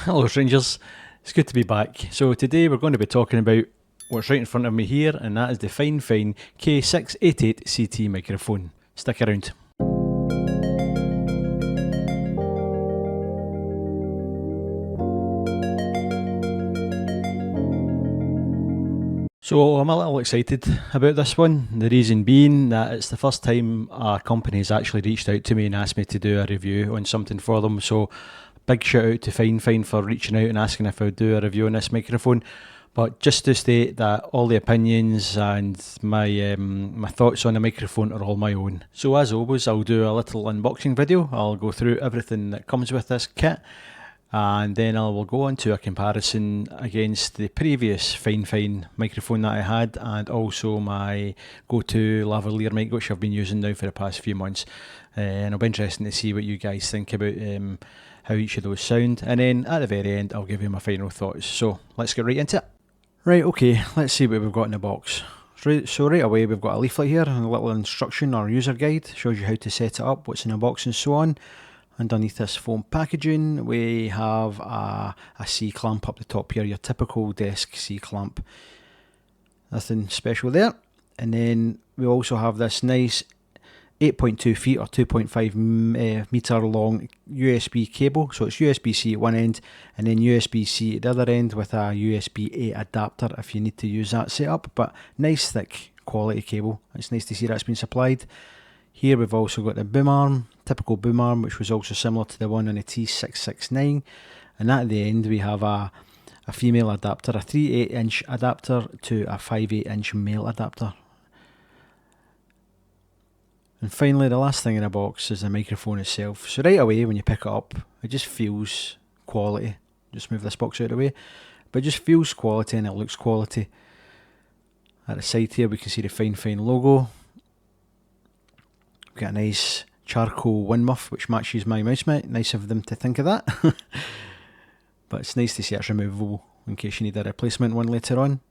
Hello strangers, it's good to be back. So today we're going to be talking about what's right in front of me here, and that is the Fifine K688CT microphone. Stick around. So I'm a little excited about this one, the reason being that it's the first time a company has actually reached out to me and asked me to do a review on something for them. So big shout out to Fifine for reaching out and asking if I would do a review on this microphone. But just to state that all the opinions and my thoughts on the microphone are all my own. So as always, I'll do a little unboxing video. I'll go through everything that comes with this kit, and then I will go on to a comparison against the previous Fifine microphone that I had, and also my go-to lavalier mic, which I've been using now for the past few months. And it'll be interesting to see what you guys think about how each of those sound, and then at the very end I'll give you my final thoughts. So let's get right into it. Right, okay, let's see what we've got in the box. So right away we've got a leaflet here and a little instruction or user guide, shows you how to set it up, what's in the box and so on. Underneath this foam packaging we have a C-clamp up the top here, your typical desk C-clamp. Nothing special there. And then we also have this nice 8.2 feet or 2.5 meter long USB cable. So it's USB-C at one end and then USB-C at the other end with a USB-A adapter if you need to use that setup. But nice thick quality cable. It's nice to see that's been supplied. Here we've also got the boom arm, typical boom arm, which was also similar to the one on the T669. And at the end we have a female adapter, a 3/8 inch adapter to a 5/8 inch male adapter. And finally, the last thing in the box is the microphone itself. So right away when you pick it up, it just feels quality. Just move this box out of the way. But it just feels quality and it looks quality. At the side here we can see the Fifine logo. We've got a nice charcoal wind muff which matches my mouse mic. Nice of them to think of that. But it's nice to see it's removable in case you need a replacement one later on.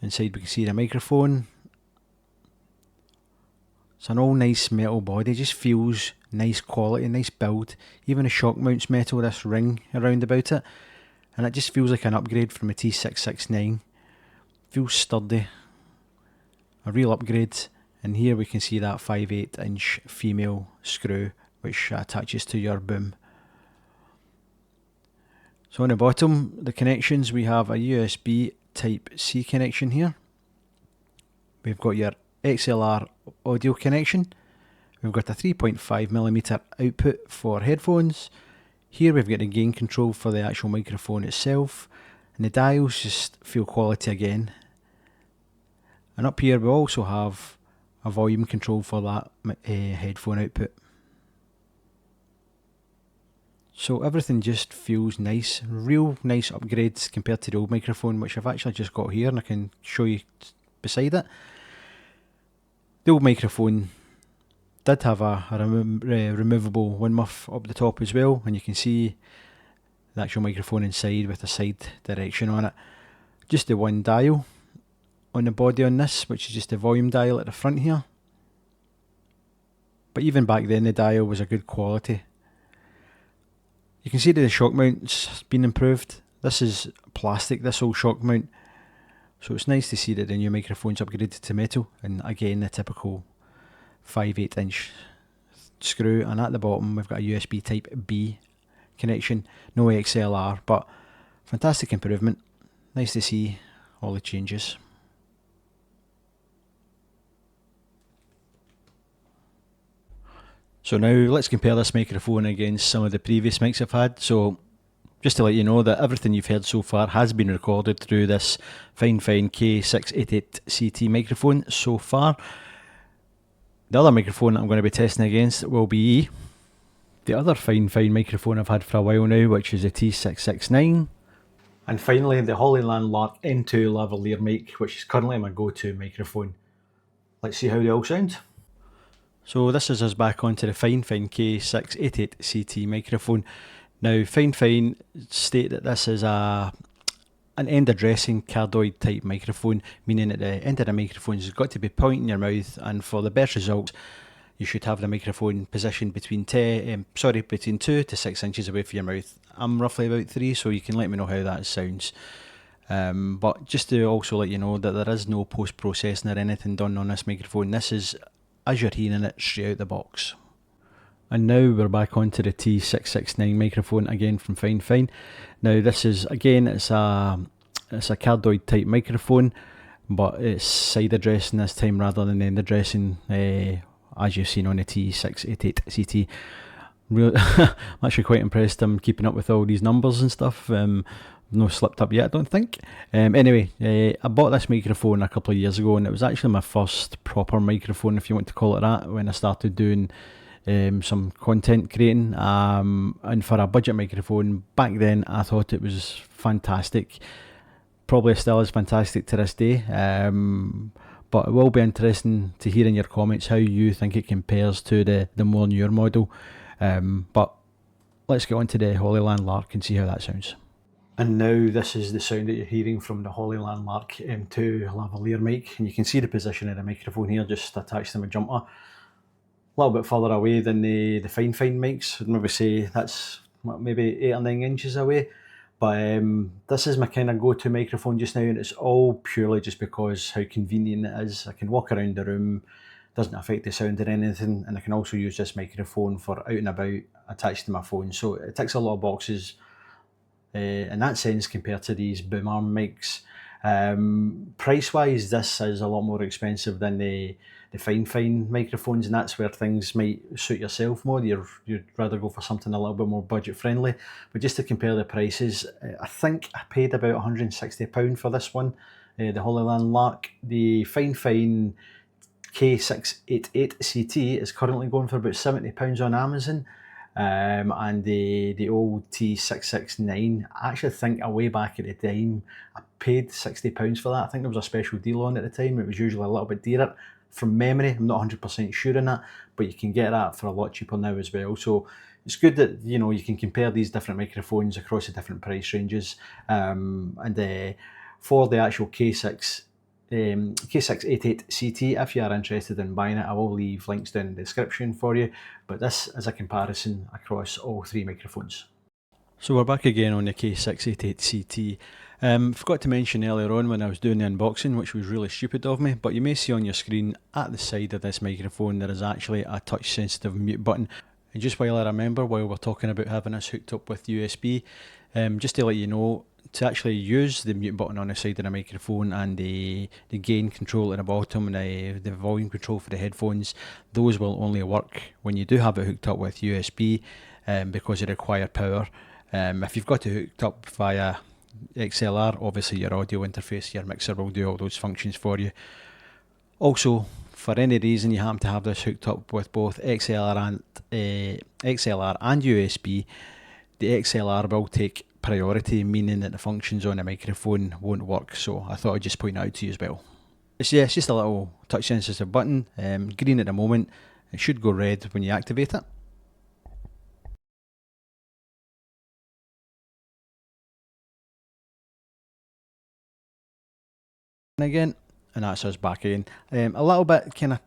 Inside we can see the microphone. It's an all nice metal body, just feels nice quality, nice build. Even the shock mount's metal, this ring around about it. And it just feels like an upgrade from a T669. Feels sturdy. A real upgrade. And here we can see that 5/8 inch female screw which attaches to your boom. So on the bottom, the connections, we have a USB type C connection here. We've got your XLR audio connection. We've got a 3.5mm output for headphones. Here we've got the gain control for the actual microphone itself. And the dials just feel quality again. And up here we also have a volume control for that headphone output. So everything just feels nice, real nice upgrades compared to the old microphone, which I've actually just got here and I can show you beside it. The old microphone did have a removable wind muff up the top as well, and you can see the actual microphone inside with a side direction on it. Just the one dial on the body on this, which is just the volume dial at the front here. But even back then the dial was a good quality. You can see that the shock mount's been improved. This is plastic, this old shock mount. So it's nice to see that the new microphone's upgraded to metal, and again the typical 5/8 inch screw, and at the bottom we've got a USB type B connection, no XLR, but fantastic improvement. Nice to see all the changes. So now let's compare this microphone against some of the previous mics I've had. So just to let you know that everything you've heard so far has been recorded through this Fifine K688CT microphone so far. The other microphone I'm going to be testing against will be the other Fifine microphone I've had for a while now, which is the T669. And finally the Holyland Lark N2 lavalier mic, which is currently my go-to microphone. Let's see how they all sound. So this is us back onto the Fifine K688CT microphone. Now Fifine state that this is an end addressing cardioid type microphone, meaning that the end of the microphone has got to be pointing your mouth, and for the best results you should have the microphone positioned between between 2 to 6 inches away from your mouth. I'm roughly about 3, so you can let me know how that sounds. But just to also let you know that there is no post-processing or anything done on this microphone. This is as you're hearing it straight out the box. And now we're back onto the T669 microphone again from Fifine. Now this is, again, it's a cardioid type microphone, but it's side addressing this time rather than end addressing, as you've seen on the T688CT. Really, I'm actually quite impressed I'm keeping up with all these numbers and stuff. No slipped up yet, I don't think. Anyway, I bought this microphone a couple of years ago, and it was actually my first proper microphone, if you want to call it that, when I started doing some content creating. And for a budget microphone, back then I thought it was fantastic. Probably still is fantastic to this day. But it will be interesting to hear in your comments how you think it compares to the more newer model. But let's get on to the Holyland Lark and see how that sounds. And now this is the sound that you're hearing from the Holyland Lark M2 lavalier mic, and you can see the position of the microphone here just attached to my jumper. A little bit further away than the Fifine mics. I'd maybe say that's maybe 8 or 9 inches away. But this is my kind of go-to microphone just now, and it's all purely just because how convenient it is. I can walk around the room, doesn't affect the sound or anything, and I can also use this microphone for out and about attached to my phone. So it ticks a lot of boxes in that sense compared to these boom arm mics. Price wise, this is a lot more expensive than the Fifine microphones, and that's where things might suit yourself more. You'd rather go for something a little bit more budget friendly. But just to compare the prices, I think I paid about £160 for this one, the Holyland Lark. The Fifine K688CT is currently going for about £70 on Amazon. And the old T669, I actually think way back at the time I paid £60 for that. I think there was a special deal on at the time. It was usually a little bit dearer. From memory, I'm not 100% sure on that, but you can get that for a lot cheaper now as well. So it's good that you can compare these different microphones across the different price ranges. And for the actual K688CT, if you are interested in buying it, I will leave links down in the description for you. But this is a comparison across all 3 microphones. So we're back again on the K688CT. Forgot to mention earlier on when I was doing the unboxing, which was really stupid of me, but you may see on your screen at the side of this microphone there is actually a touch sensitive mute button. And just while we're talking about having this hooked up with USB, just to let you know, to actually use the mute button on the side of the microphone and the gain control at the bottom and the volume control for the headphones, those will only work when you do have it hooked up with USB, because they require power. If you've got it hooked up via XLR, obviously your audio interface, your mixer will do all those functions for you. Also, for any reason you happen to have this hooked up with both XLR and USB, the XLR will take priority, meaning that the functions on the microphone won't work. So I thought I'd just point it out to you as well. It's just a little touch sensitive button, green at the moment. It should go red when you activate it. Again, and that's us back again. A little bit kind of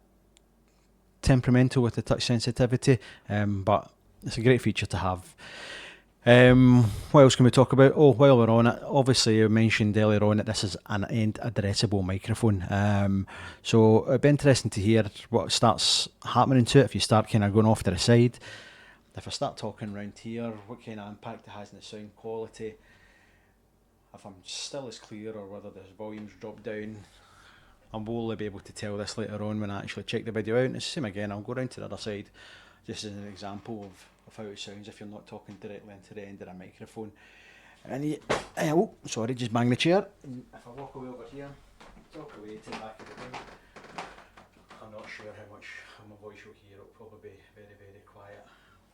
temperamental with the touch sensitivity, but it's a great feature to have. What else can we talk about? Oh, while we're on it, obviously I mentioned earlier on that this is an end addressable microphone. So it'd be interesting to hear what starts happening to it if you start kind of going off to the side. If I start talking around here, what kind of impact it has on the sound quality. If I'm still as clear or whether the volume's dropped down. I will be able to tell this later on when I actually check the video out. And it's the same again, I'll go round to the other side just as an example of how it sounds if you're not talking directly into the end of a microphone. And oh, sorry, just bang the chair. And if I walk away over here, talk away to the back of the room, I'm not sure how much of my voice you'll hear. It'll probably be very, very quiet.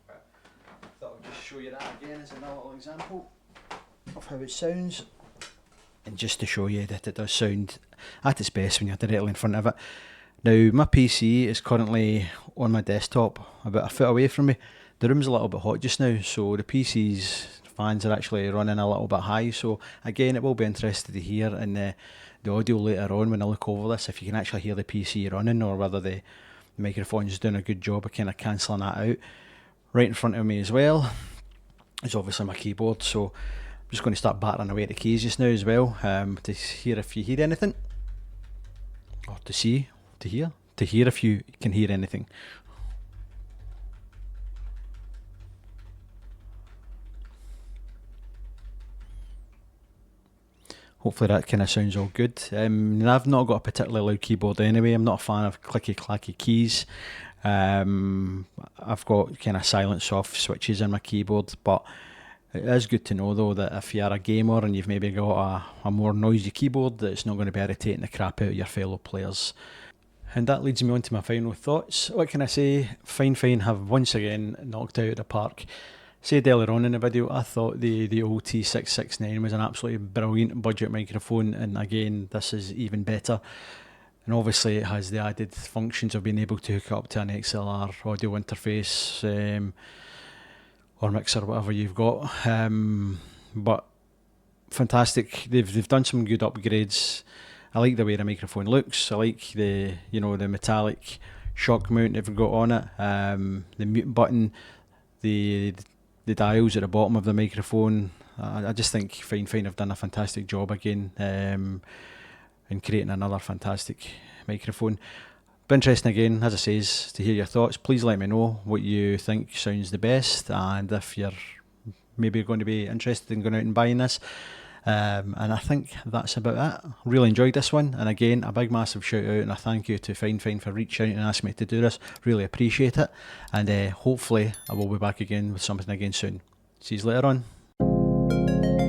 But I thought I'd just show you that again as another little example of how it sounds, and just to show you that it does sound at its best when you're directly in front of it. Now my PC is currently on my desktop about a foot away from me. The room's a little bit hot just now, so the PC's fans are actually running a little bit high. So again, it will be interesting to hear in the audio later on when I look over this if you can actually hear the PC running or whether the the microphone's doing a good job of kind of cancelling that out. Right in front of me as well is obviously my keyboard, so I'm just going to start battering away at the keys just now as well, to hear if you hear anything, or to hear if you can hear anything. Hopefully that kind of sounds all good. I've not got a particularly loud keyboard anyway. I'm not a fan of clicky clacky keys. I've got kind of silent soft switches in my keyboard, but it is good to know though that if you're a gamer and you've maybe got a more noisy keyboard, that it's not going to be irritating the crap out of your fellow players. And that leads me on to my final thoughts. What can I say? Fifine have once again knocked out of the park. Said earlier on in the video, I thought the OT669 was an absolutely brilliant budget microphone, and again this is even better. And obviously it has the added functions of being able to hook up to an XLR audio interface, or mixer, whatever you've got. But fantastic. They've done some good upgrades. I like the way the microphone looks. I like the metallic shock mount they've got on it. The mute button, the dials at the bottom of the microphone. I just think Fifine have done a fantastic job again in creating another fantastic microphone. Be interesting again, as I says, to hear your thoughts. Please let me know what you think sounds the best, and if you're maybe going to be interested in going out and buying this. And I think that's about it. Really enjoyed this one, and again a big massive shout out and a thank you to Fifine for reaching out and asking me to do this. Really appreciate it, and hopefully I will be back again with something again soon. See you later on.